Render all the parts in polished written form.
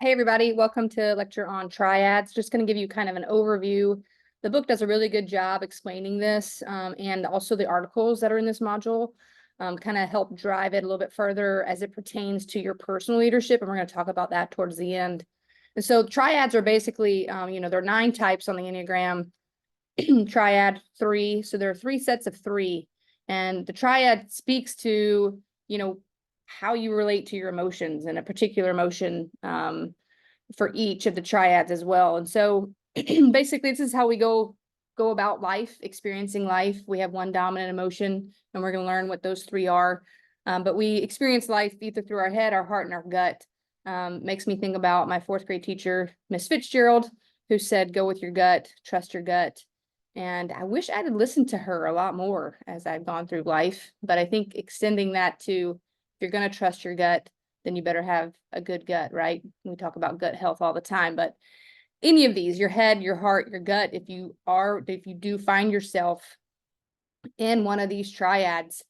Hey everybody, welcome to lecture on triads. Just going to give you kind of an overview. The book does a really good job explaining this, and also the articles that are in this module kind of help drive it a little bit further as it pertains to your personal leadership. And we're going to talk about that towards the end. And so triads are basically, there are 9 types on the Enneagram, triad 3. So there are 3 sets of 3. And the triad speaks to, how you relate to your emotions and a particular emotion for each of the triads as well. And so basically, this is how we go about life, experiencing life. We have one dominant emotion, and we're going to learn what those 3 are. But we experience life either through our head, our heart, and our gut. Makes me think about my 4th grade teacher, Miss Fitzgerald, who said, "Go with your gut, trust your gut." And I wish I had listened to her a lot more as I've gone through life. But I think extending that to, if you're going to trust your gut, then you better have a good gut, right? We talk about gut health all the time, but any of these, your head, your heart, your gut, if you do find yourself in one of these triads,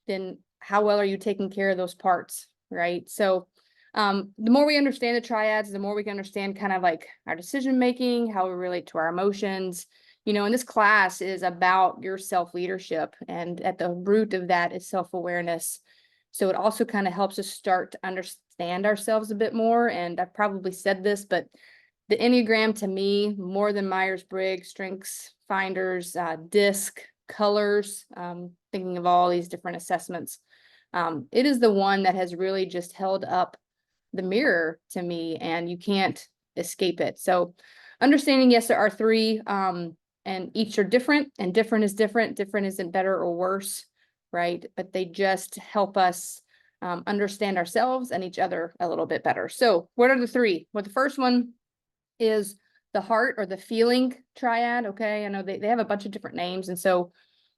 then how well are you taking care of those parts, right? So the more we understand the triads, the more we can understand kind of like our decision making, how we relate to our emotions. And this class is about your self-leadership, and at the root of that is self-awareness. So it also kind of helps us start to understand ourselves a bit more. And I've probably said this, but the Enneagram to me, more than Myers-Briggs, Strengths Finders, DISC, colors, thinking of all these different assessments, it is the one that has really just held up the mirror to me, and you can't escape it. So understanding, yes, there are 3, and each are different, and different is different. Different isn't better or worse, right? But they just help us understand ourselves and each other a little bit better. So what are the 3? Well, the first one is the heart or the feeling triad. Okay, I know they have a bunch of different names. And so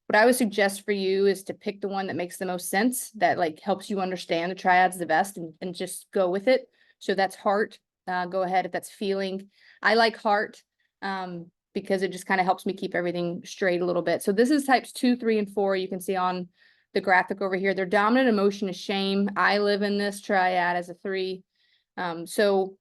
what I would suggest for you is to pick the one that makes the most sense, that like helps you understand the triads the best, and just go with it. So that's heart. Go ahead if that's feeling. I like heart because it just kind of helps me keep everything straight a little bit. So this is types 2, 3, and 4. You can see on the graphic over here. Their dominant emotion is shame. I live in this triad as a 3. So,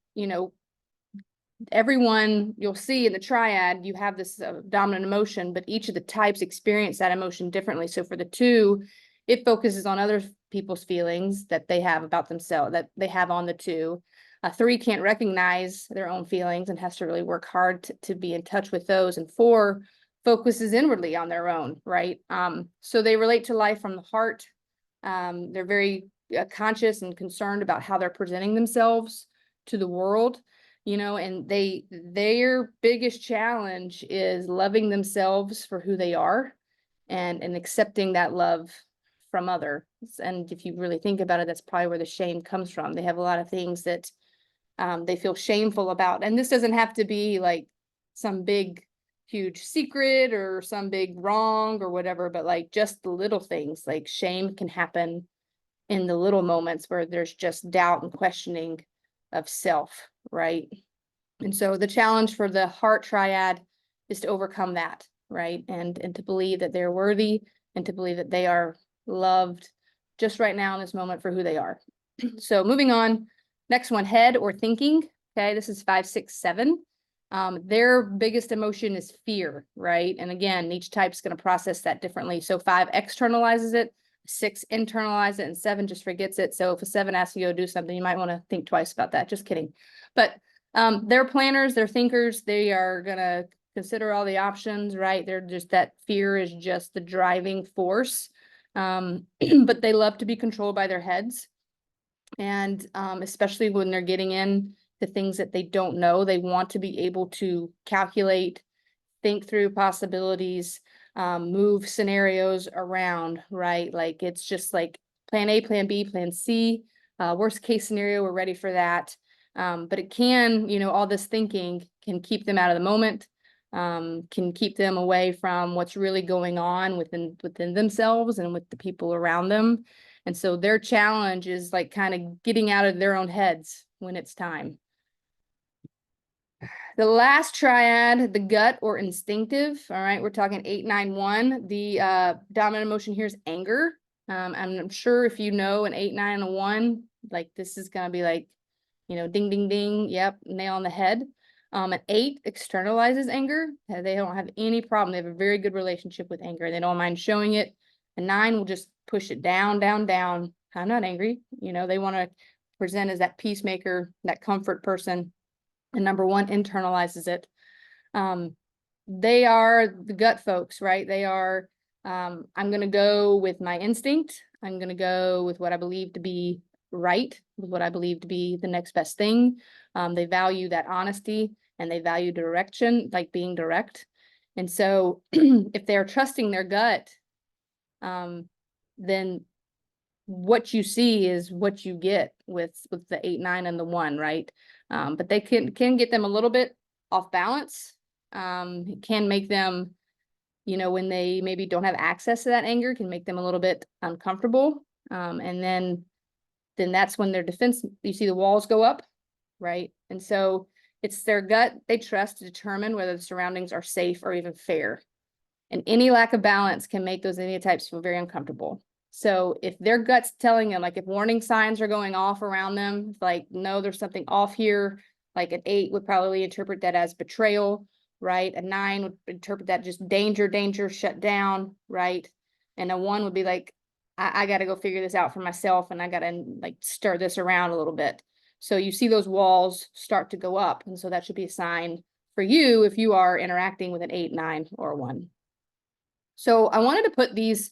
everyone you'll see in the triad, you have this dominant emotion, but each of the types experience that emotion differently. So for the 2, it focuses on other people's feelings that they have about themselves, that they have on the 2. 3 can't recognize their own feelings and has to really work hard to be in touch with those. And 4 focuses inwardly on their own, right? So they relate to life from the heart. They're very conscious and concerned about how they're presenting themselves to the world, and their biggest challenge is loving themselves for who they are, and accepting that love from others. And if you really think about it, that's probably where the shame comes from. They have a lot of things that they feel shameful about. And this doesn't have to be like some big, huge secret or some big wrong or whatever, but like just the little things. Like shame can happen in the little moments where there's just doubt and questioning of self, right? And so the challenge for the heart triad is to overcome that, right? And to believe that they're worthy, and to believe that they are loved just right now in this moment for who they are. So moving on, next one, head or thinking. Okay, this is 5, 6, 7. Their biggest emotion is fear, right? And again, each type's going to process that differently. So 5 externalizes it, 6 internalizes it, and 7 just forgets it. So if a 7 asks you to do something, you might want to think twice about that. Just kidding. But they're planners, they're thinkers, they are going to consider all the options, right? They're just, that fear is just the driving force. But they love to be controlled by their heads. And especially when they're getting in the things that they don't know, they want to be able to calculate, think through possibilities, move scenarios around, right? Like it's just like plan A, plan B, plan C. Worst case scenario, we're ready for that. But it can, all this thinking can keep them out of the moment, can keep them away from what's really going on within themselves and with the people around them. And so their challenge is like kind of getting out of their own heads when it's time. The last triad, the gut or instinctive. All right, we're talking 8, 9, 1. The dominant emotion here is anger. I'm sure if you know an 8, 9, and a 1, like this is gonna be like you know, ding, ding, ding. Yep, nail on the head. An 8 externalizes anger. They don't have any problem. They have a very good relationship with anger. They don't mind showing it. A 9 will just push it down, down, down. I'm not angry. You know, they want to present as that peacemaker, that comfort person. And number 1 internalizes it. They are the gut folks, right? They are, I'm going to go with my instinct. I'm going to go with what I believe to be right, with what I believe to be the next best thing. They value that honesty and they value direction, like being direct. And so if they're trusting their gut, then what you see is what you get with the 8, 9 and the 1, right? But they can get them a little bit off balance. It can make them, you know, when they maybe don't have access to that anger, can make them a little bit uncomfortable. And then that's when their defense, you see the walls go up, right? And so it's their gut they trust to determine whether the surroundings are safe or even fair. And any lack of balance can make those enneatypes feel very uncomfortable. So if their gut's telling them, like if warning signs are going off around them, like, no, there's something off here, like an 8 would probably interpret that as betrayal, right? A 9 would interpret that just danger, danger, shut down, right? And a 1 would be like, I got to go figure this out for myself and I got to like stir this around a little bit. So you see those walls start to go up. And so that should be a sign for you if you are interacting with an 8, 9, or a 1. So I wanted to put these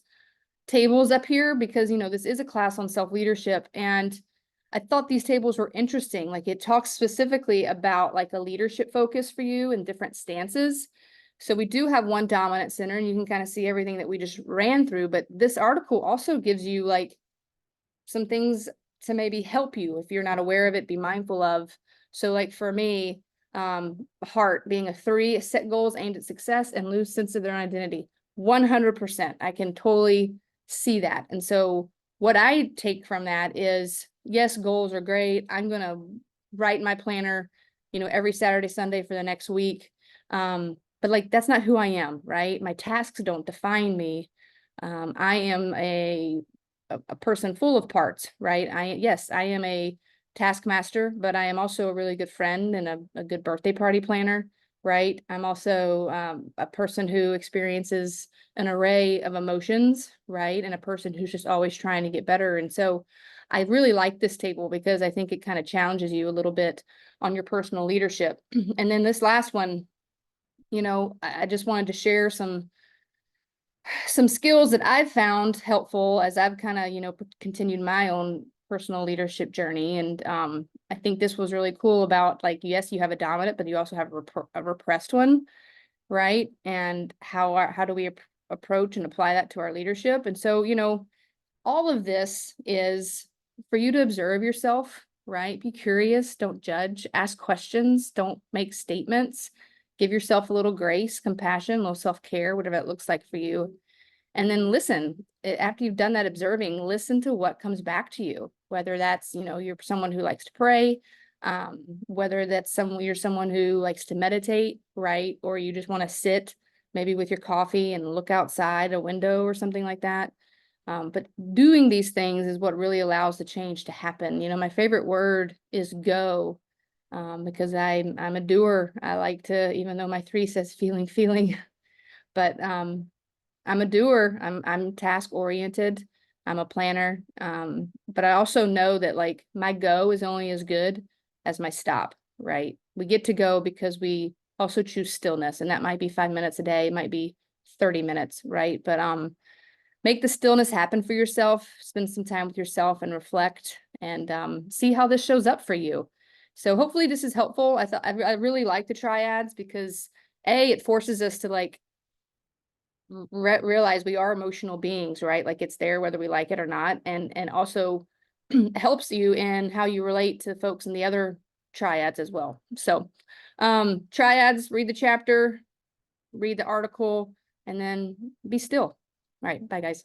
tables up here because, you know, this is a class on self-leadership, and I thought these tables were interesting. Like it talks specifically about like a leadership focus for you and different stances. So we do have one dominant center, and you can kind of see everything that we just ran through, but this article also gives you like some things to maybe help you if you're not aware of it, be mindful of. So like for me, heart being a 3, set goals aimed at success and lose sense of their own identity. 100%. I can totally see that. And so what I take from that is, yes, goals are great. I'm going to write my planner, you know, every Saturday, Sunday for the next week. But like, that's not who I am, right? My tasks don't define me. I am a person full of parts, right? Yes, I am a taskmaster, but I am also a really good friend and a good birthday party planner, right? I'm also a person who experiences an array of emotions, right? And a person who's just always trying to get better. And so I really like this table because I think it kind of challenges you a little bit on your personal leadership. And then this last one, you know, I just wanted to share some skills that I've found helpful as I've kind of, you know, continued my own personal leadership journey. And I think this was really cool about like, yes, you have a dominant, but you also have a repressed one, right? And how do we approach and apply that to our leadership? And so, you know, all of this is for you to observe yourself, right? Be curious, don't judge, ask questions, don't make statements. Give yourself a little grace, compassion, a little self-care, whatever it looks like for you. And then listen, after you've done that observing, listen to what comes back to you, whether that's, you know, you're someone who likes to pray, whether that's you're someone who likes to meditate, right? Or you just want to sit maybe with your coffee and look outside a window or something like that. But doing these things is what really allows the change to happen. You know, my favorite word is go. Because I'm a doer. I like to, even though my 3 says feeling, but I'm a doer. I'm task oriented. I'm a planner. But I also know that like my go is only as good as my stop, right? We get to go because we also choose stillness, and that might be 5 minutes a day, it might be 30 minutes, right? But make the stillness happen for yourself, spend some time with yourself and reflect and see how this shows up for you. So hopefully this is helpful. I really like the triads because it forces us to like realize we are emotional beings, right? Like it's there whether we like it or not, and also helps you in how you relate to folks in the other triads as well. So triads, read the chapter, read the article, and then be still. All right, bye guys.